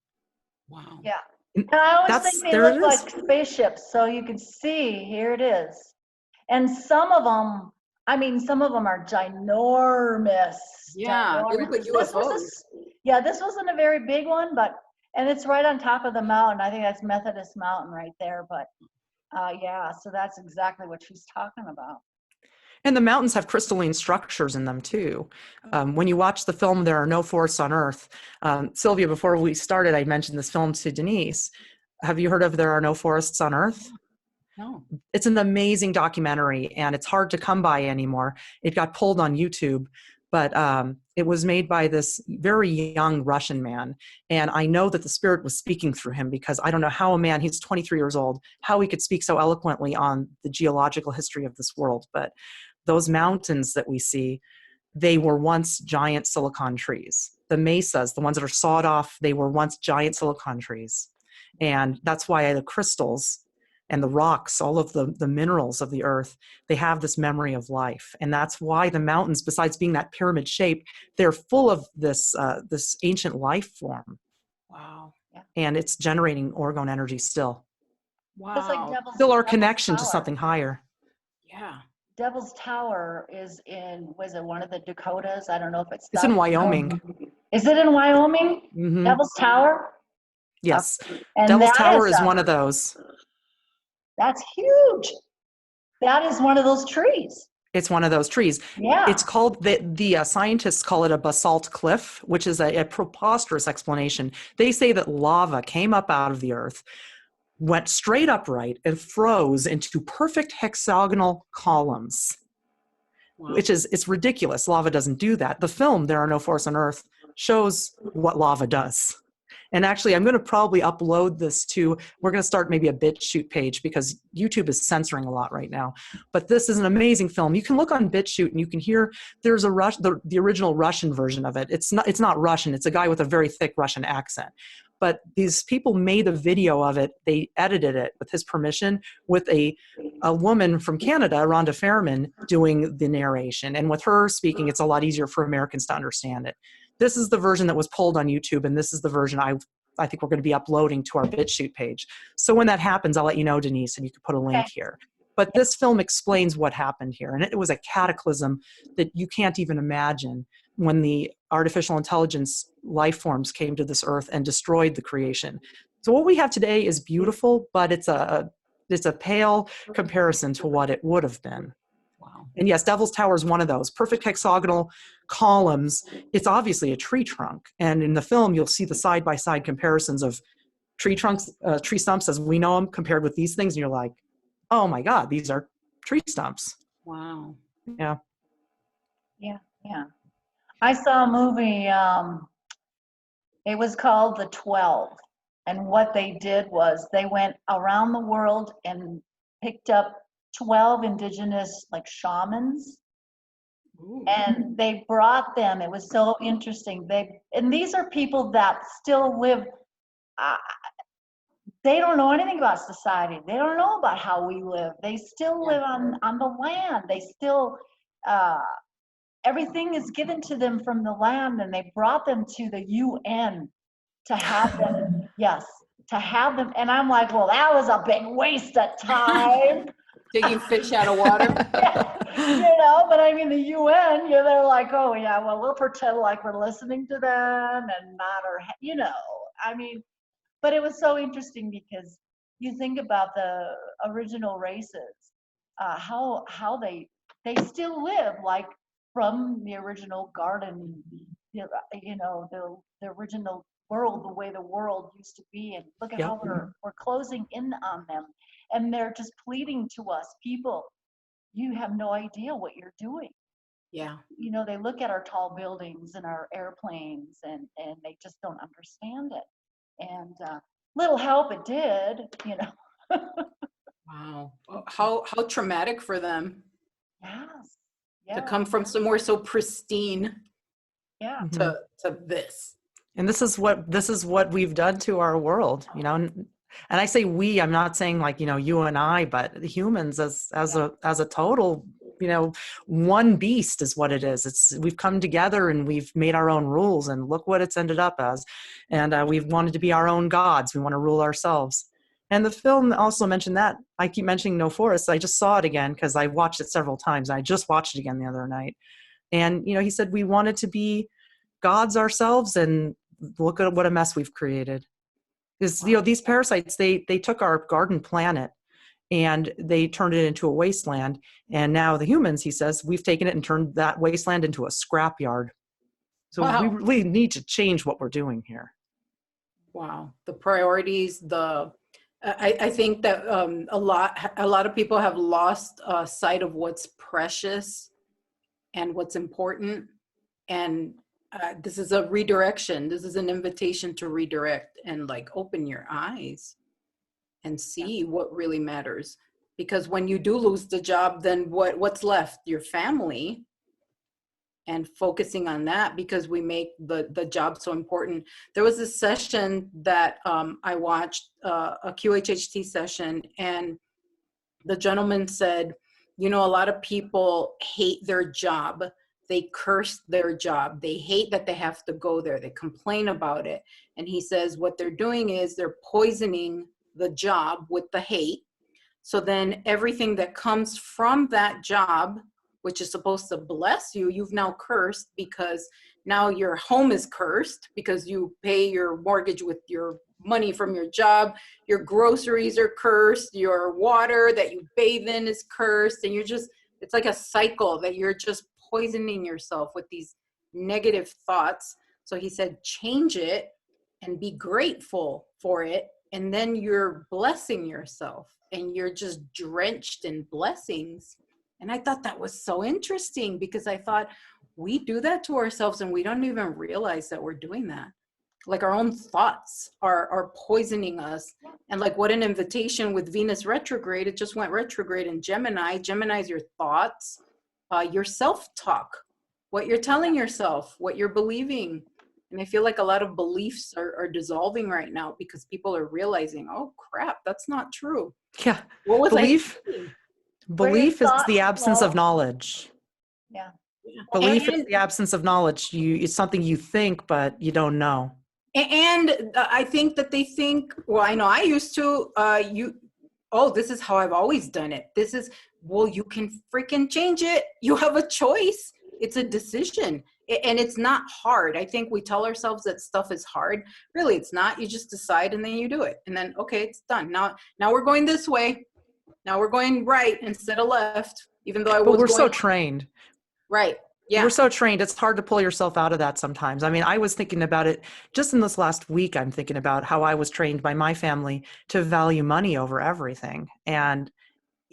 S3: Wow.
S1: Yeah. And I always think they look like
S2: is.
S1: spaceships, so you can see, here it is. And some of them are ginormous.
S3: Yeah, they look like UFOs.
S1: This wasn't a very big one, and it's right on top of the mountain. I think that's Methodist Mountain right there, but so that's exactly what she's talking about.
S2: And the mountains have crystalline structures in them too. When you watch the film, There Are No Forests on Earth, Sylvia, before we started, I mentioned this film to Denice. Have you heard of There Are No Forests on Earth?
S3: No.
S2: It's an amazing documentary, and it's hard to come by anymore. It got pulled on YouTube, but it was made by this very young Russian man. And I know that the spirit was speaking through him, because I don't know how a man, he's 23 years old, how he could speak so eloquently on the geological history of this world. But those mountains that we see, they were once giant silicon trees. The mesas, the ones that are sawed off, they were once giant silicon trees. And that's why the crystals and the rocks, all of the minerals of the earth, they have this memory of life. And that's why the mountains, besides being that pyramid shape, they're full of this ancient life form.
S3: Wow.
S2: And it's generating orgone energy still.
S3: Wow.
S1: Just like
S2: still our connection to something higher.
S3: Yeah.
S1: Devil's Tower is in, was it one of the Dakotas? I don't know if it's
S2: in Wyoming.
S1: Is it in Wyoming?
S2: Mm-hmm.
S1: Devil's Tower?
S2: Yes.
S1: And
S2: Devil's Tower is one of those.
S1: That's huge. That is one of those trees.
S2: It's one of those trees.
S1: Yeah.
S2: It's called, the scientists call it a basalt cliff, which is a preposterous explanation. They say that lava came up out of the earth, went straight upright, and froze into perfect hexagonal columns. Wow. It's ridiculous. Lava doesn't do that. The film, There Are No Forests on Earth, shows what lava does. And actually, I'm going to probably upload this we're going to start maybe a BitChute page, because YouTube is censoring a lot right now. But this is an amazing film. You can look on BitChute and you can hear there's the original Russian version of it. It's not Russian. It's a guy with a very thick Russian accent. But these people made a video of it. They edited it with his permission, with a woman from Canada, Rhonda Fairman, doing the narration. And with her speaking, it's a lot easier for Americans to understand it. This is the version that was pulled on YouTube, and this is the version I think we're going to be uploading to our BitChute page. So when that happens, I'll let you know, Denice, and you can put a link here. But this film explains what happened here, and it was a cataclysm that you can't even imagine, when the artificial intelligence life forms came to this earth and destroyed the creation. So what we have today is beautiful, but it's a pale comparison to what it would have been. Wow. And yes, Devil's Tower is one of those perfect hexagonal columns. It's obviously a tree trunk. And in the film, you'll see the side-by-side comparisons of tree trunks, tree stumps as we know them, compared with these things. And you're like, oh my God, these are tree stumps.
S3: Wow.
S2: Yeah.
S1: Yeah, yeah. I saw a movie, it was called The 12. And what they did was they went around the world and picked up 12 indigenous shamans. Ooh. And they brought them. It was so interesting. And these are people that still live, they don't know anything about society. They don't know about how we live. They still live on the land. They still, everything is given to them from the land, and they brought them to the UN to have them, to have them. And I'm like, well, that was a big waste of time.
S3: Taking fish out of water.
S1: But I mean, the UN, they're like, oh yeah, well, we'll pretend like we're listening to them and not, I mean, but it was so interesting, because you think about the original races, how they still live from the original garden the original world, the way the world used to be, and look at
S2: Yep.
S1: how we're closing in on them, and they're just pleading to us, people, you have no idea what you're doing.
S3: Yeah.
S1: They look at our tall buildings and our airplanes, and they just don't understand it. And little help it did.
S3: Wow. How traumatic for them
S1: Yes.
S3: to come from somewhere so pristine
S1: Yeah.
S3: to this.
S2: And this is what we've done to our world, and I say we, I'm not saying like, you and I, but humans as a total, one beast is what it is. We've come together and we've made our own rules, and look what it's ended up as. And we've wanted to be our own gods. We want to rule ourselves. And the film also mentioned that. I keep mentioning No Forest. I just saw it again because I watched it several times. I just watched it again the other night. And, he said we wanted to be gods ourselves, and look at what a mess we've created. Because, these parasites, they took our garden planet and they turned it into a wasteland. And now the humans, he says, we've taken it and turned that wasteland into a scrapyard. So
S3: Wow.
S2: we really need to change what we're doing here.
S3: Wow. The priorities, I think that a lot of people have lost sight of what's precious and what's important. And this is a redirection. This is an invitation to redirect and like open your eyes and see what really matters. Because when you do lose the job, then what's left? Your family. And focusing on that, because we make the job so important. There was a session that I watched, a QHHT session, and the gentleman said, a lot of people hate their job. They curse their job. They hate that they have to go there. They complain about it. And he says what they're doing is they're poisoning the job with the hate. So then everything that comes from that job, which is supposed to bless you, you've now cursed, because now your home is cursed because you pay your mortgage with your money from your job. Your groceries are cursed. Your water that you bathe in is cursed. And it's like a cycle that you're just poisoning yourself with these negative thoughts. So he said, change it and be grateful for it. And then you're blessing yourself and you're just drenched in blessings. And I thought that was so interesting, because I thought we do that to ourselves and we don't even realize that we're doing that. Like our own thoughts are poisoning us. And like what an invitation with Venus retrograde, it just went retrograde in Gemini. Gemini is your thoughts, your self-talk, what you're telling yourself, what you're believing. And I feel like a lot of beliefs are dissolving right now because people are realizing, oh crap, that's not true.
S2: Yeah.
S3: What was
S2: Belief is the absence of knowledge.
S1: Yeah.
S2: Belief is the absence of knowledge. It's something you think, but you don't know.
S3: And I think that they think, well, I know I used to, this is how I've always done it. You can freaking change it. You have a choice. It's a decision. And it's not hard. I think we tell ourselves that stuff is hard. Really, it's not. You just decide and then you do it. And then, okay, it's done. Now we're going this way. Now we're going right instead of left, even though
S2: But we're so trained.
S3: Right. Yeah.
S2: We're so trained. It's hard to pull yourself out of that sometimes. I mean, I was thinking about it just in this last week. I'm thinking about how I was trained by my family to value money over everything. And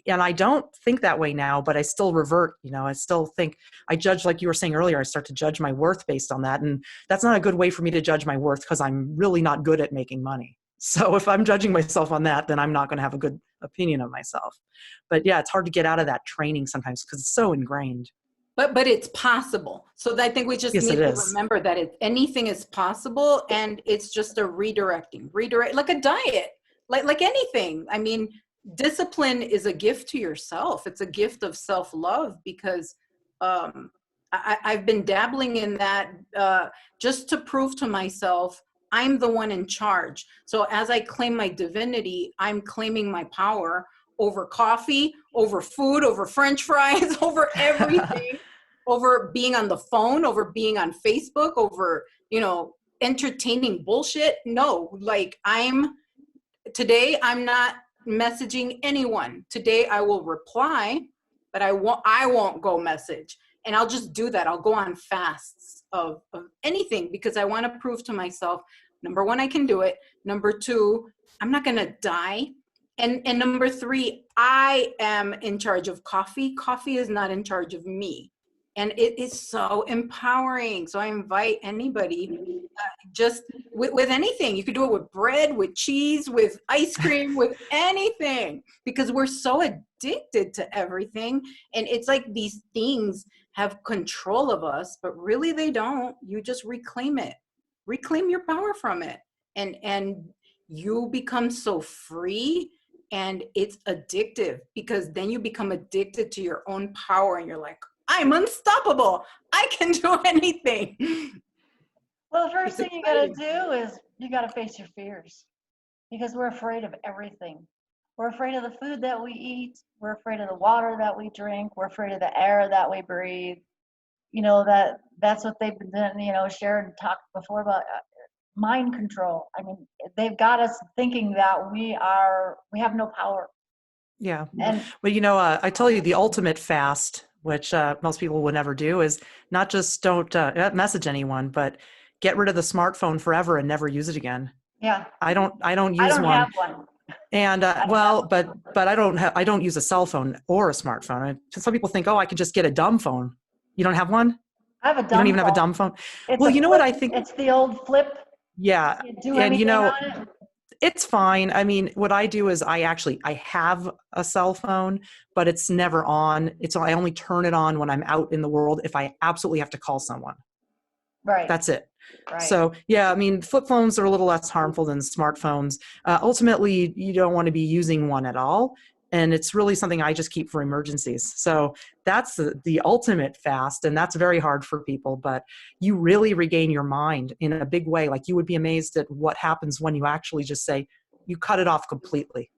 S2: I don't think that way now, but I still revert, I still think I judge, like you were saying earlier, I start to judge my worth based on that. And that's not a good way for me to judge my worth, because I'm really not good at making money. So if I'm judging myself on that, then I'm not going to have a good opinion of myself. But yeah, it's hard to get out of that training sometimes because it's so ingrained.
S3: But it's possible. So I think we just need to remember that anything is possible, and it's just a redirect like a diet, like anything. I mean, discipline is a gift to yourself. It's a gift of self-love, because I've been dabbling in that just to prove to myself I'm the one in charge. So as I claim my divinity, I'm claiming my power over coffee, over food, over French fries, over everything, over being on the phone, over being on Facebook, over, entertaining bullshit. No, like today I'm not messaging anyone. Today I will reply, but I won't go message. And I'll just do that. I'll go on fasts of anything, because I want to prove to myself, number one, I can do it. Number two, I'm not going to die. And number three, I am in charge of coffee. Coffee is not in charge of me. And it is so empowering. So I invite anybody, just with anything. You could do it with bread, with cheese, with ice cream, with anything, because we're so addicted to everything. And it's like these things have control of us, but really they don't. You just reclaim it. Reclaim your power from it. And you become so free. And it's addictive, because then you become addicted to your own power, and you're like, I'm unstoppable. I can do anything.
S1: Well, the first thing you got to do is you got to face your fears, because we're afraid of everything. We're afraid of the food that we eat. We're afraid of the water that we drink. We're afraid of the air that we breathe. You know, that's what they've been doing. You know, Sharon talked before about mind control. I mean, they've got us thinking that we have no power.
S2: Yeah.
S1: And
S2: well, you know, I tell you, the ultimate fast, which most people would never do, is not just don't message anyone, but get rid of the smartphone forever and never use it again.
S1: yeah,
S2: I don't use
S1: I don't
S2: one.
S1: have one.
S2: And but I don't use a cell phone or a smartphone. Some people think, oh, I could just get a dumb phone. You don't have one?
S1: I have a
S2: You
S1: dumb
S2: don't even
S1: phone.
S2: have a dumb phone?
S1: It's
S2: Well,
S1: a
S2: you know
S1: flip,
S2: what I think?
S1: it's the old flip.
S2: Yeah.
S1: You can't do
S2: And
S1: anything
S2: you know,
S1: on it.
S2: it's fine. I mean, what I do is I have a cell phone, but it's never on. I only turn it on when I'm out in the world if I absolutely have to call someone.
S1: Right.
S2: That's it.
S1: Right.
S2: So yeah, I mean, flip phones are a little less harmful than smartphones. Ultimately, you don't want to be using one at all. And it's really something I just keep for emergencies. So that's the ultimate fast. And that's very hard for people, but you really regain your mind in a big way. Like, you would be amazed at what happens when you actually just say, you cut it off completely.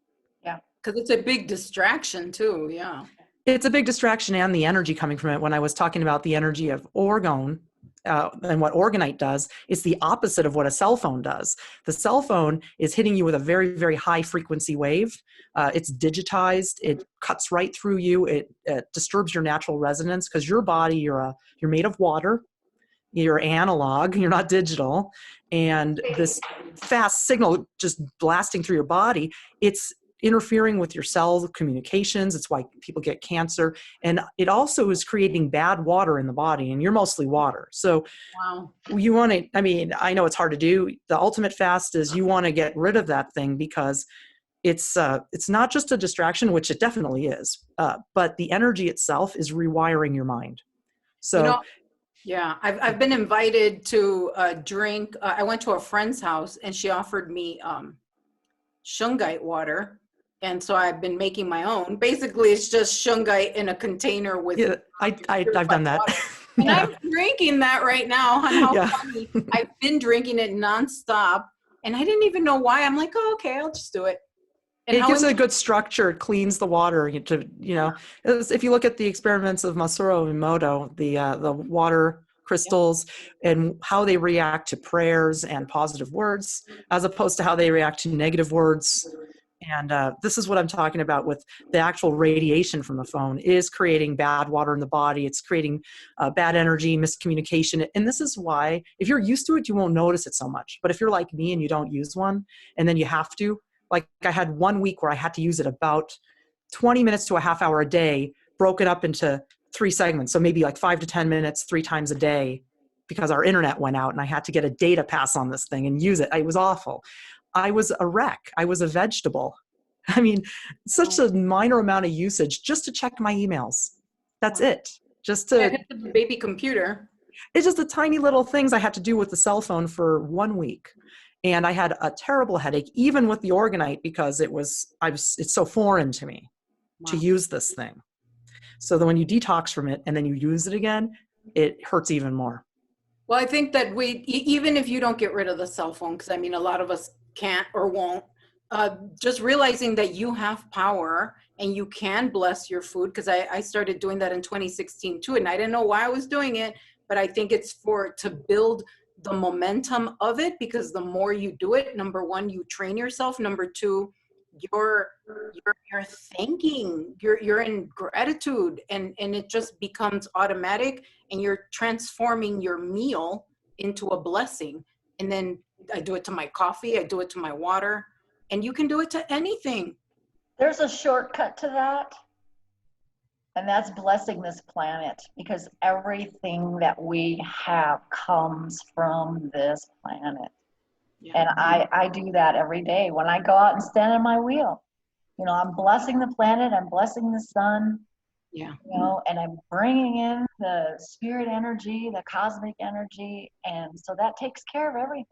S1: Yeah.
S3: Because it's a big distraction too. Yeah.
S2: It's a big distraction, and the energy coming from it. When I was talking about the energy of orgone, and what Orgonite does, it's the opposite of what a cell phone does. The cell phone is hitting you with a very, very high frequency wave. It's digitized. It cuts right through you. It disturbs your natural resonance, because your body, you're made of water. You're analog. You're not digital. And this fast signal just blasting through your body, it's interfering with your cell communications. It's why people get cancer. And it also is creating bad water in the body, and you're mostly water. So
S3: Wow.
S2: you want to, I mean, I know it's hard to do. The ultimate fast is you want to get rid of that thing, because it's not just a distraction, which it definitely is, but the energy itself is rewiring your mind. So,
S3: You know, yeah, I've been invited to drink. I went to a friend's house, and she offered me shungite water. And so I've been making my own. Basically, it's just shungite in a container with.
S2: yeah, I've done that.
S3: And
S2: Yeah.
S3: I'm drinking that right now. And how
S2: Yeah.
S3: funny. I've been drinking it nonstop, and I didn't even know why. I'm like, oh, okay, I'll just do it. And
S2: It gives it a good structure. It cleans the water. If you look at the experiments of Masaru Emoto, the water crystals, and how they react to prayers and positive words, as opposed to how they react to negative words. And this is what I'm talking about with the actual radiation from the phone is creating bad water in the body. It's creating bad energy, miscommunication. And this is why, if you're used to it, you won't notice it so much. But if you're like me and you don't use one, and then you have to, like I had 1 week where I had to use it about 20 minutes to a half hour a day, broken up into 3 segments. So maybe like 5 to 10 minutes, 3 times a day, because our internet went out and I had to get a data pass on this thing and use it. It was awful. I was a wreck. I was a vegetable. I mean, such a minor amount of usage just to check my emails. That's it. Just to
S3: hit the baby computer.
S2: It's just the tiny little things I had to do with the cell phone for 1 week. And I had a terrible headache, even with the Orgonite, because it's so foreign to me to use this thing. So that when you detox from it and then you use it again, it hurts even more.
S3: Well, I think that even if you don't get rid of the cell phone, because I mean, a lot of us can't or won't, just realizing that you have power and you can bless your food, because I started doing that in 2016 too, and I didn't know why I was doing it, but I think it's to build the momentum of it, because the more you do it, number one, you train yourself. Number two, you're thanking, you're in gratitude, and it just becomes automatic, and you're transforming your meal into a blessing. And then I do it to my coffee, I do it to my water, and you can do it to anything.
S1: There's a shortcut to that, and that's blessing this planet, because everything that we have comes from this planet.
S3: Yeah.
S1: And I do that every day when I go out and stand on my wheel. You know, I'm blessing the planet, I'm blessing the sun,
S3: Yeah.
S1: you know, and I'm bringing in the spirit energy, the cosmic energy, and so that takes care of everything.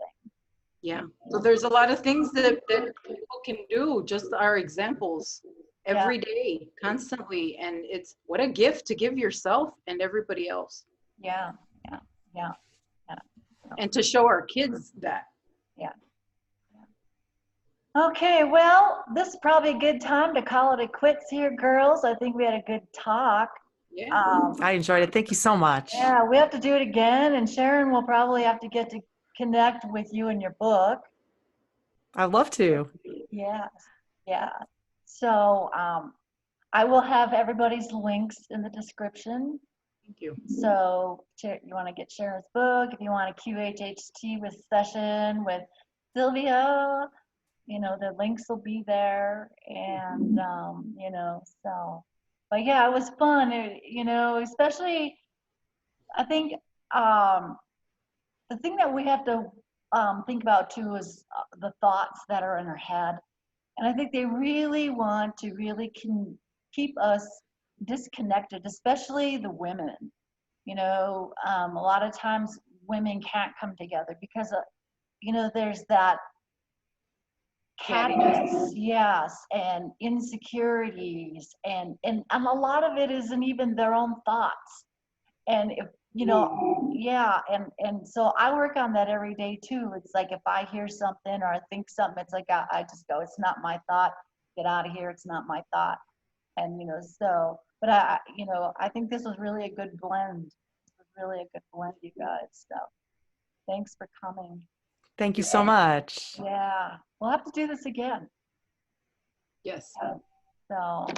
S3: Yeah. So there's a lot of things that people can do, just our examples every day, constantly. And it's what a gift to give yourself and everybody else.
S1: Yeah.
S3: And to show our kids that.
S1: Yeah. Okay, well, this is probably a good time to call it a quits here, girls. I think we had a good talk.
S3: Yeah.
S2: I enjoyed it. Thank you so much.
S1: Yeah, we have to do it again, and Sharon will probably have to get to connect with you in your book.
S2: I'd love to.
S1: Yes, yeah. So I will have everybody's links in the description.
S3: Thank you.
S1: So you want to get Sharon's book, if you want a QHHT with session with Sylvia, you know, the links will be there. And, you know, so, but yeah, it was fun, you know, especially, I think the thing that we have to think about too is the thoughts that are in our head. And I think they really want to keep us disconnected, especially the women. You know, a lot of times women can't come together because, you know, there's that cattiness, yes, and insecurities, and a lot of it isn't even their own thoughts. And if, you know, yeah, and so I work on that every day too. It's like if I hear something or I think something, it's like I just go, it's not my thought, get out of here, it's not my thought. And, you know, so, but you know, I think this was really a good blend. It was really a good blend, you guys. So thanks for coming.
S2: Thank you so much.
S1: Yeah, we'll have to do this again.
S3: Yes.
S1: So,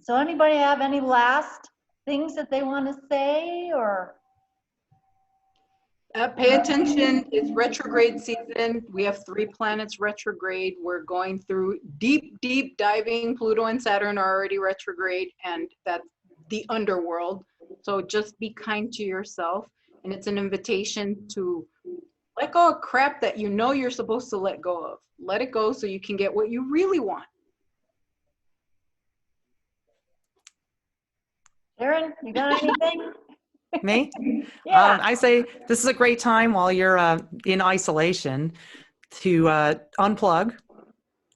S1: so anybody have any last things that they want to say, or?
S3: Pay attention, it's retrograde season. We have 3 planets retrograde. We're going through deep diving. Pluto and Saturn are already retrograde, and that's the underworld. So just be kind to yourself. And it's an invitation to let go of crap that you know you're supposed to let go of. Let it go so you can get what you really want.
S1: Sharon, you got anything?
S2: Me?
S1: Yeah.
S2: I say this is a great time while you're in isolation to unplug,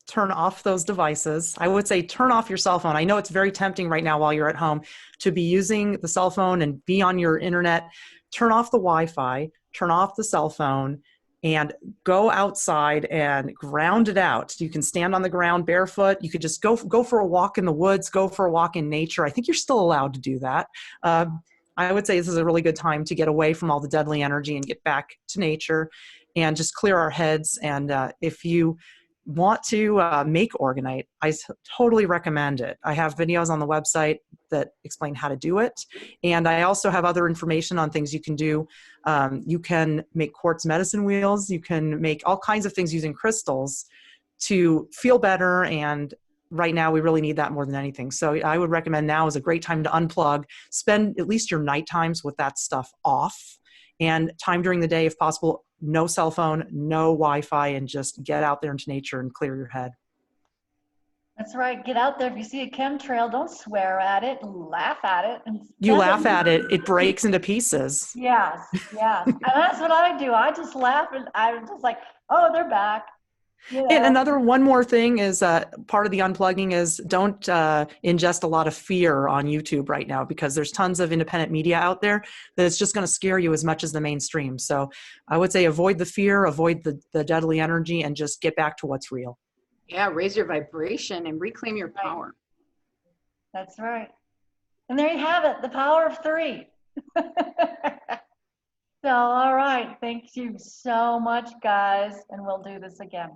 S2: turn off those devices. I would say turn off your cell phone. I know it's very tempting right now while you're at home to be using the cell phone and be on your internet. Turn off the Wi-Fi, turn off the cell phone, and go outside and ground it out. You can stand on the ground barefoot. You could just go for a walk in the woods, go for a walk in nature. I think you're still allowed to do that. I would say this is a really good time to get away from all the deadly energy and get back to nature and just clear our heads. And if you want to make Orgonite, I totally recommend it. I have videos on the website that explain how to do it. And I also have other information on things you can do. You can make quartz medicine wheels. You can make all kinds of things using crystals to feel better. And right now we really need that more than anything. So I would recommend now is a great time to unplug, spend at least your night times with that stuff off, and time during the day, if possible, no cell phone, no Wi-Fi, and just get out there into nature and clear your head.
S1: That's right. Get out there. If you see a chemtrail, don't swear at it, laugh at it. And
S2: you laugh at it, it breaks into pieces.
S1: Yes, yes. And that's what I do. I just laugh, and I'm just like, oh, they're back. You know?
S2: And one more thing is part of the unplugging is don't ingest a lot of fear on YouTube right now, because there's tons of independent media out there that's just going to scare you as much as the mainstream. So I would say avoid the fear, avoid the deadly energy, and just get back to what's real.
S3: Yeah, raise your vibration and reclaim your power.
S1: That's right. And there you have it, the power of 3. So, all right. Thank you so much, guys. And we'll do this again.